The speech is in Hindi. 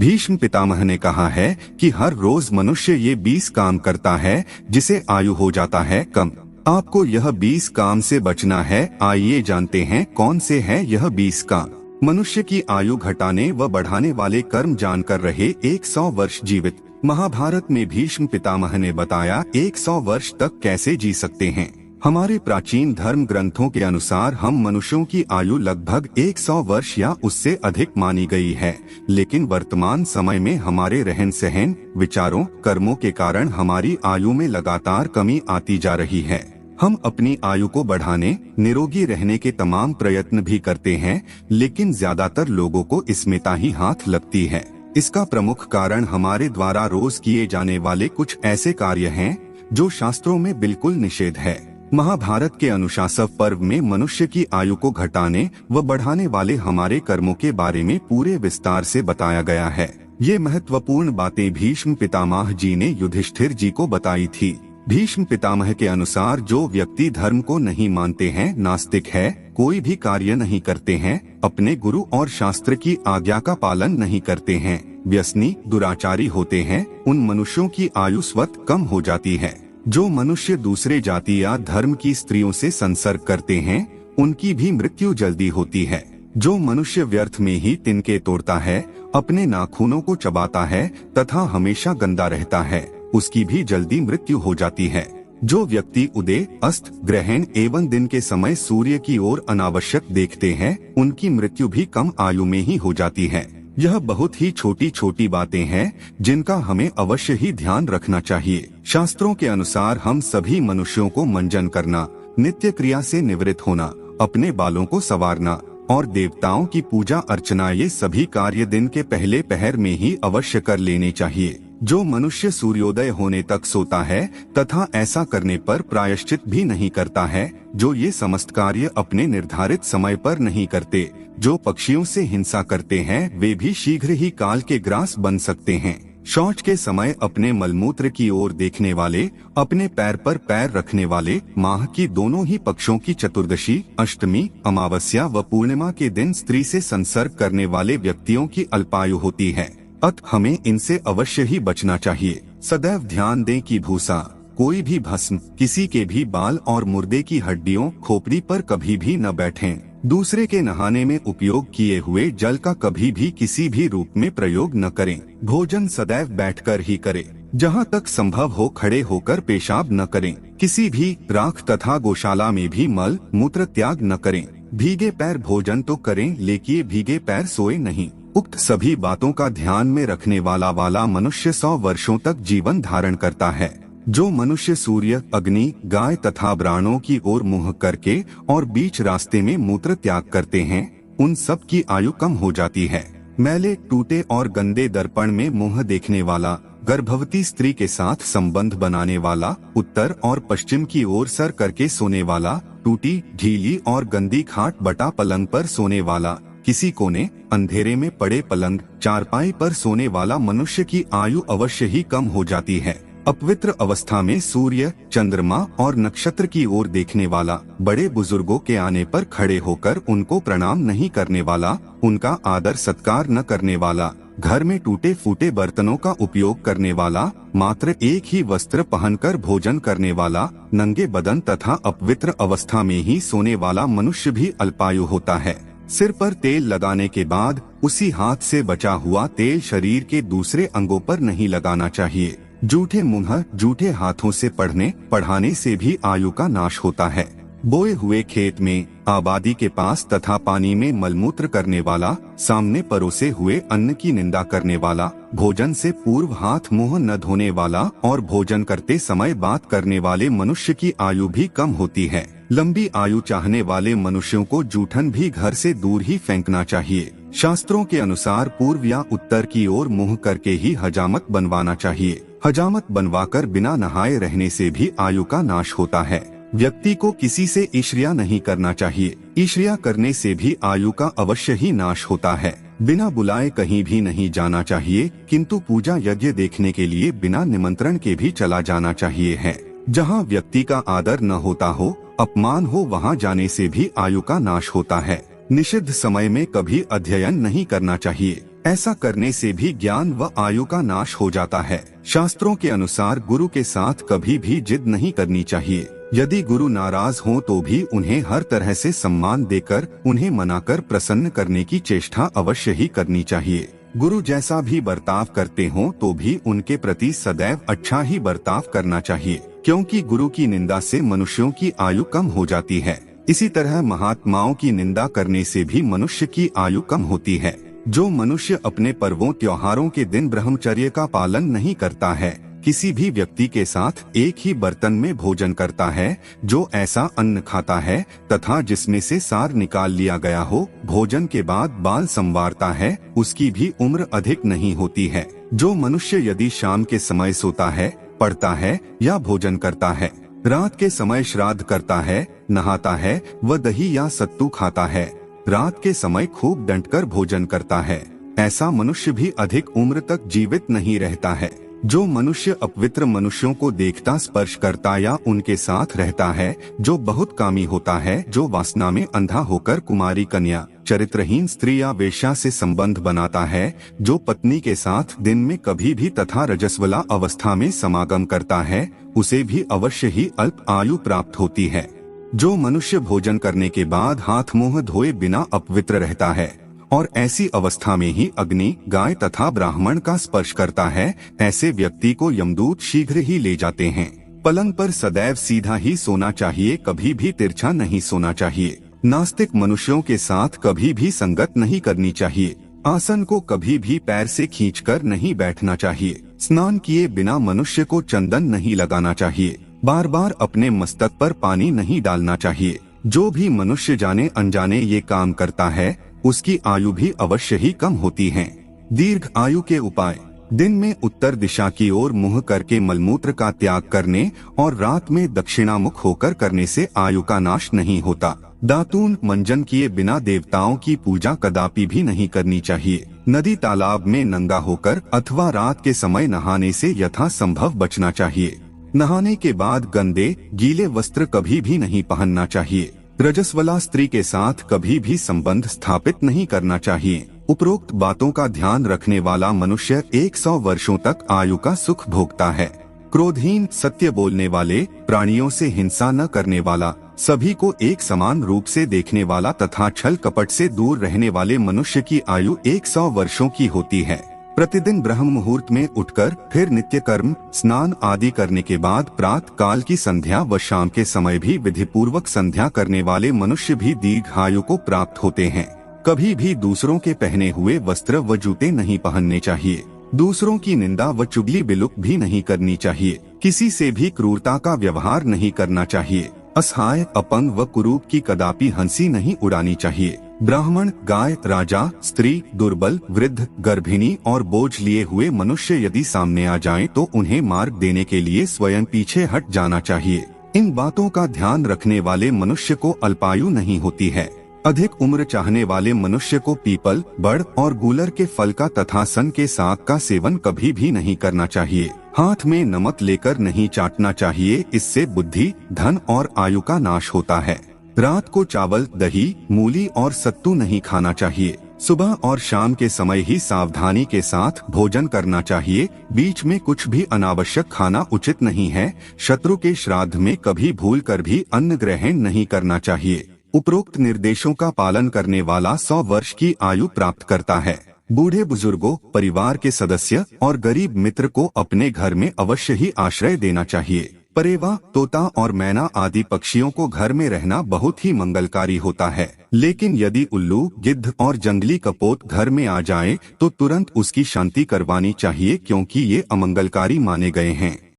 भीष्म पितामह ने कहा है कि हर रोज मनुष्य ये 20 काम करता है जिसे आयु हो जाता है कम। आपको यह 20 काम से बचना है। आइए जानते हैं कौन से हैं यह 20 काम। मनुष्य की आयु घटाने व बढ़ाने वाले कर्म जानकर रहे 100 वर्ष जीवित। महाभारत में भीष्म पितामह ने बताया 100 वर्ष तक कैसे जी सकते हैं। हमारे प्राचीन धर्म ग्रंथों के अनुसार हम मनुष्यों की आयु लगभग 100 वर्ष या उससे अधिक मानी गई है, लेकिन वर्तमान समय में हमारे रहन सहन, विचारों, कर्मों के कारण हमारी आयु में लगातार कमी आती जा रही है। हम अपनी आयु को बढ़ाने, निरोगी रहने के तमाम प्रयत्न भी करते हैं, लेकिन ज्यादातर लोगों को इसमें ताही हाथ लगती है। इसका प्रमुख कारण हमारे द्वारा रोज किए जाने वाले कुछ ऐसे कार्य हैं जो शास्त्रों में बिल्कुल निषेध है। महाभारत के अनुशासन पर्व में मनुष्य की आयु को घटाने व बढ़ाने वाले हमारे कर्मों के बारे में पूरे विस्तार से बताया गया है। ये महत्वपूर्ण बातें भीष्म पितामह जी ने युधिष्ठिर जी को बताई थी। भीष्म पितामह के अनुसार जो व्यक्ति धर्म को नहीं मानते हैं, नास्तिक है, कोई भी कार्य नहीं करते हैं, अपने गुरु और शास्त्र की आज्ञा का पालन नहीं करते हैं, व्यसनी, दुराचारी होते हैं, उन मनुष्यों की आयु स्वतः कम हो जाती है। जो मनुष्य दूसरे जाति या धर्म की स्त्रियों से संसर्ग करते हैं, उनकी भी मृत्यु जल्दी होती है। जो मनुष्य व्यर्थ में ही तिनके तोड़ता है, अपने नाखूनों को चबाता है तथा हमेशा गंदा रहता है, उसकी भी जल्दी मृत्यु हो जाती है। जो व्यक्ति उदय, अस्त, ग्रहण एवं दिन के समय सूर्य की ओर अनावश्यक देखते हैं, उनकी मृत्यु भी कम आयु में ही हो जाती है। यह बहुत ही छोटी छोटी बातें हैं जिनका हमें अवश्य ही ध्यान रखना चाहिए। शास्त्रों के अनुसार हम सभी मनुष्यों को मंजन करना, नित्य क्रिया से निवृत्त होना, अपने बालों को संवारना और देवताओं की पूजा अर्चना, ये सभी कार्य दिन के पहले पहर में ही अवश्य कर लेने चाहिए। जो मनुष्य सूर्योदय होने तक सोता है तथा ऐसा करने पर प्रायश्चित भी नहीं करता है, जो ये समस्त कार्य अपने निर्धारित समय पर नहीं करते, जो पक्षियों से हिंसा करते हैं, वे भी शीघ्र ही काल के ग्रास बन सकते हैं। शौच के समय अपने मलमूत्र की ओर देखने वाले, अपने पैर पर पैर रखने वाले, माह की दोनों ही पक्षों की चतुर्दशी, अष्टमी, अमावस्या व पूर्णिमा के दिन स्त्री से संसर्ग करने वाले व्यक्तियों की अल्पायु होती है। अतः हमें इनसे अवश्य ही बचना चाहिए। सदैव ध्यान दें कि भूसा, कोई भी भस्म, किसी के भी बाल और मुर्दे की हड्डियों, खोपड़ी पर कभी भी न बैठें। दूसरे के नहाने में उपयोग किए हुए जल का कभी भी किसी भी रूप में प्रयोग न करें। भोजन सदैव बैठकर ही करें। जहाँ तक संभव हो खड़े होकर पेशाब न करें। किसी भी राख तथा गौशाला में भी मल मूत्र त्याग न करें। भीगे पैर भोजन तो करें, लेकिन भीगे पैर सोए नहीं। उक्त सभी बातों का ध्यान में रखने वाला मनुष्य 100 वर्षों तक जीवन धारण करता है। जो मनुष्य सूर्य, अग्नि, गाय तथा ब्राणों की ओर मुँह करके और बीच रास्ते में मूत्र त्याग करते हैं, उन सब की आयु कम हो जाती है। मैले, टूटे और गंदे दर्पण में मुँह देखने वाला, गर्भवती स्त्री के साथ संबंध बनाने वाला, उत्तर और पश्चिम की ओर सर करके सोने वाला, टूटी, ढीली और गंदी खाट बटा पलंग पर सोने वाला, किसी कोने, अंधेरे में पड़े पलंग, चारपाई पर सोने वाला मनुष्य की आयु अवश्य ही कम हो जाती है। अपवित्र अवस्था में सूर्य, चंद्रमा और नक्षत्र की ओर देखने वाला, बड़े बुजुर्गों के आने पर खड़े होकर उनको प्रणाम नहीं करने वाला, उनका आदर सत्कार न करने वाला, घर में टूटे फूटे बर्तनों का उपयोग करने वाला, मात्र एक ही वस्त्र पहनकर भोजन करने वाला, नंगे बदन तथा अपवित्र अवस्था में ही सोने वाला मनुष्य भी अल्पायु होता है। सिर पर तेल लगाने के बाद उसी हाथ से बचा हुआ तेल शरीर के दूसरे अंगों पर नहीं लगाना चाहिए। जूठे मुंह, जूठे हाथों से पढ़ाने से भी आयु का नाश होता है। बोए हुए खेत में, आबादी के पास तथा पानी में मलमूत्र करने वाला, सामने परोसे हुए अन्न की निंदा करने वाला, भोजन से पूर्व हाथ मुंह न धोने वाला और भोजन करते समय बात करने वाले मनुष्य की आयु भी कम होती है। लंबी आयु चाहने वाले मनुष्यों को जूठन भी घर से दूर ही फेंकना चाहिए। शास्त्रों के अनुसार पूर्व या उत्तर की ओर मुंह करके ही हजामत बनवाना चाहिए। हजामत बनवाकर बिना नहाए रहने से भी आयु का नाश होता है। व्यक्ति को किसी से ईर्ष्या नहीं करना चाहिए। ईर्ष्या करने से भी आयु का अवश्य ही नाश होता है। बिना बुलाए कहीं भी नहीं जाना चाहिए, किंतु पूजा यज्ञ देखने के लिए बिना निमंत्रण के भी चला जाना चाहिए है। जहाँ व्यक्ति का आदर न होता हो, अपमान हो, वहाँ जाने से भी आयु का नाश होता है। निषिद्ध समय में कभी अध्ययन नहीं करना चाहिए। ऐसा करने से भी ज्ञान व आयु का नाश हो जाता है। शास्त्रों के अनुसार गुरु के साथ कभी भी जिद नहीं करनी चाहिए। यदि गुरु नाराज हों तो भी उन्हें हर तरह से सम्मान देकर उन्हें मनाकर प्रसन्न करने की चेष्टा अवश्य ही करनी चाहिए। गुरु जैसा भी बर्ताव करते हों तो भी उनके प्रति सदैव अच्छा ही बर्ताव करना चाहिए, क्योंकि गुरु की निंदा से मनुष्यों की आयु कम हो जाती है। इसी तरह महात्माओं की निंदा करने से भी मनुष्य की आयु कम होती है। जो मनुष्य अपने पर्वों त्योहारों के दिन ब्रह्मचर्य का पालन नहीं करता है, किसी भी व्यक्ति के साथ एक ही बर्तन में भोजन करता है, जो ऐसा अन्न खाता है तथा जिसमें से सार निकाल लिया गया हो, भोजन के बाद बाल संवारता है, उसकी भी उम्र अधिक नहीं होती है। जो मनुष्य यदि शाम के समय सोता है, पढ़ता है या भोजन करता है, रात के समय श्राद्ध करता है, नहाता है व दही या सत्तू खाता है, रात के समय खूब डंटकर भोजन करता है, ऐसा मनुष्य भी अधिक उम्र तक जीवित नहीं रहता है। जो मनुष्य अपवित्र मनुष्यों को देखता, स्पर्श करता या उनके साथ रहता है, जो बहुत कामी होता है, जो वासना में अंधा होकर कुमारी कन्या, चरित्रहीन स्त्री या वेश्या से संबंध बनाता है, जो पत्नी के साथ दिन में कभी भी तथा रजस्वला अवस्था में समागम करता है, उसे भी अवश्य ही अल्प आयु प्राप्त होती है। जो मनुष्य भोजन करने के बाद हाथ मुंह धोए बिना अपवित्र रहता है और ऐसी अवस्था में ही अग्नि, गाय तथा ब्राह्मण का स्पर्श करता है, ऐसे व्यक्ति को यमदूत शीघ्र ही ले जाते हैं। पलंग पर सदैव सीधा ही सोना चाहिए, कभी भी तिरछा नहीं सोना चाहिए। नास्तिक मनुष्यों के साथ कभी भी संगत नहीं करनी चाहिए। आसन को कभी भी पैर से खींचकर नहीं बैठना चाहिए। स्नान किए बिना मनुष्य को चंदन नहीं लगाना चाहिए। बार बार अपने मस्तक पर पानी नहीं डालना चाहिए। जो भी मनुष्य जाने अनजाने ये काम करता है, उसकी आयु भी अवश्य ही कम होती है। दीर्घ आयु के उपाय: दिन में उत्तर दिशा की ओर मुंह करके मलमूत्र का त्याग करने और रात में दक्षिणामुख होकर करने से आयु का नाश नहीं होता। दातून मंजन किए बिना देवताओं की पूजा कदापि भी नहीं करनी चाहिए। नदी तालाब में नंगा होकर अथवा रात के समय नहाने से यथासंभव बचना चाहिए। नहाने के बाद गंदे गीले वस्त्र कभी भी नहीं पहनना चाहिए। रजस्वला स्त्री के साथ कभी भी संबंध स्थापित नहीं करना चाहिए। उपरोक्त बातों का ध्यान रखने वाला मनुष्य 100 वर्षों तक आयु का सुख भोगता है। क्रोधहीन, सत्य बोलने वाले, प्राणियों से हिंसा न करने वाला, सभी को एक समान रूप से देखने वाला तथा छल कपट से दूर रहने वाले मनुष्य की आयु 100 वर्षों की होती है। प्रतिदिन ब्रह्म मुहूर्त में उठकर फिर नित्य कर्म, स्नान आदि करने के बाद प्रातः काल की संध्या व शाम के समय भी विधि पूर्वक संध्या करने वाले मनुष्य भी दीर्घायु को प्राप्त होते हैं। कभी भी दूसरों के पहने हुए वस्त्र व जूते नहीं पहनने चाहिए। दूसरों की निंदा व चुगली बिलुक भी नहीं करनी चाहिए। किसी से भी क्रूरता का व्यवहार नहीं करना चाहिए। असहाय, अपंग व कुरूप की कदापि हंसी नहीं उड़ानी चाहिए। ब्राह्मण, गाय, राजा, स्त्री, दुर्बल, वृद्ध, गर्भिणी और बोझ लिए हुए मनुष्य यदि सामने आ जाएं तो उन्हें मार्ग देने के लिए स्वयं पीछे हट जाना चाहिए। इन बातों का ध्यान रखने वाले मनुष्य को अल्पायु नहीं होती है। अधिक उम्र चाहने वाले मनुष्य को पीपल, बड़ और गूलर के फल का तथा सन के साग का सेवन कभी भी नहीं करना चाहिए। हाथ में नमक लेकर नहीं चाटना चाहिए, इससे बुद्धि, धन और आयु का नाश होता है। रात को चावल, दही, मूली और सत्तू नहीं खाना चाहिए। सुबह और शाम के समय ही सावधानी के साथ भोजन करना चाहिए। बीच में कुछ भी अनावश्यक खाना उचित नहीं है। शत्रु के श्राद्ध में कभी भूल कर भी अन्न ग्रहण नहीं करना चाहिए। उपरोक्त निर्देशों का पालन करने वाला 100 वर्ष की आयु प्राप्त करता है। बूढ़े बुजुर्गों, परिवार के सदस्य और गरीब मित्र को अपने घर में अवश्य ही आश्रय देना चाहिए। परेवा, तोता और मैना आदि पक्षियों को घर में रहना बहुत ही मंगलकारी होता है। लेकिन यदि उल्लू, गिद्ध और जंगली कपोत घर में आ जाएं, तो तुरंत उसकी शांति करवानी चाहिए, क्योंकि ये अमंगलकारी माने गए हैं।